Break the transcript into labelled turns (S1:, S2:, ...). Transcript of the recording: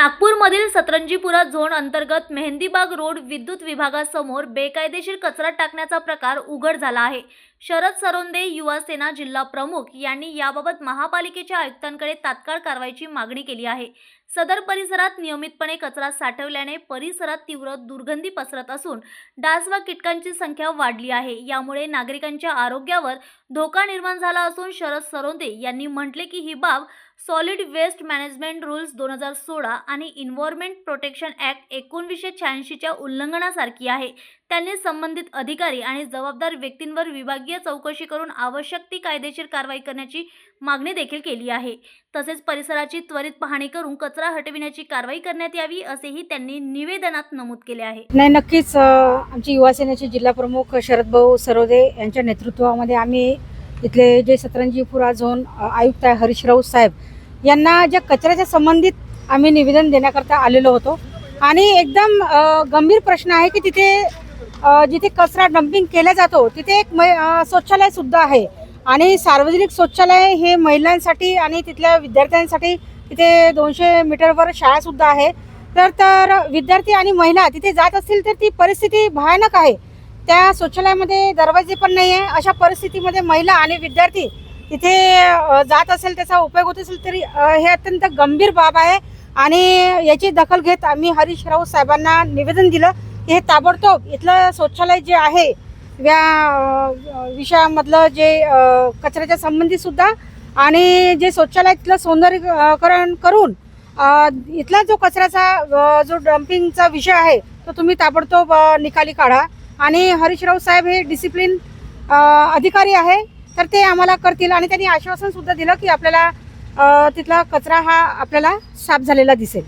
S1: नागपूरमधील सतरंजीपुरा झोन अंतर्गत मेहंदीबाग रोड विद्युत विभागासमोर बेकायदेशीर कचरा टाकण्याचा प्रकार उघड झाला आहे। शरद सरोंदे युवा सेना जिल्हा प्रमुख यांनी याबाबत महापालिकेच्या आयुक्तांकडे तात्काळ कारवाईची मागणी केली आहे। सदर परिसरात नियमितपणे कचरा साठवल्याने परिसरात तीव्र दुर्गंधी पसरत असून डास व कीटकांची संख्या वाढली आहे। यामुळे नागरिकांच्या आरोग्यावर धोका निर्माण झाला असून शरद सरोंदे यांनी म्हटले की ही बाब सॉलिड वेस्ट मॅनेजमेंट रूल्स 2016 आणि एन्व्हायरमेंट प्रोटेक्शन ॲक्ट 1986च्या उल्लंघनासारखी आहे। त्यांनी संबंधित अधिकारी आणि जबाबदार व्यक्तींवर विभागीय चौकशी करून आवश्यक ती कायदेशीर कारवाई करण्याची मागणी देखील केली आहे। तसेच परिसराची त्वरित पाहणी करून कचरा हटविण्याची कारवाई करण्यात यावी असेही त्यांनी निवेदनात नमूद केले आहे।
S2: नक्कीच आमची युवा सेनेचे जिल्हा प्रमुख शरदभाऊ सरोदे यांच्या नेतृत्वामध्ये आम्ही इथले जे सतरंजीपुरा झोन आयुक्त आहे हरीश राऊत साहेब यांना ज्या कचऱ्याच्या संबंधित आम्ही निवेदन देण्याकरता आलेलो होतो आणि एकदम गंभीर प्रश्न आहे की तिथे जिथे कचरा डंपिंग केला जातो तिथे एक शौचालय सुद्धा आहे आणि सार्वजनिक शौचालय हे महिलांसाठी आणि तिथल्या विद्यार्थ्यांसाठी तिथे 200 मीटरवर शाळा सुद्धा आहे। तर विद्यार्थी आणि महिला तिथे जात असतील तर ती परिस्थिती भयानक आहे। त्या शौचालयामध्ये दरवाजे पण नाही आहे। अशा परिस्थितीमध्ये महिला आणि विद्यार्थी तिथे जात असेल त्याचा उपयोग होत असेल तरी हे अत्यंत गंभीर बाब आहे आणि याची दखल घेत आम्ही हरीश राऊत साहेबांना निवेदन दिलं की हे ताबडतोब इथलं शौचालय जे आहे या विषयामधलं जे कचऱ्याच्या संबंधित सुद्धा आणि जे शौचालय इथलं सौंदर्यीकरण करून इथला जो कचऱ्याचा जो डंपिंगचा विषय आहे तो तुम्ही ताबडतोब निकाली काढा। आणि हरीश राऊत साहेब हे डिसिप्लिन अधिकारी आहे तर ते आम्हाला करतील आणि त्यांनी आश्वासन सुद्धा दिलं की आपल्याला तिथला कचरा हा आपल्याला साफ झालेला दिसेल।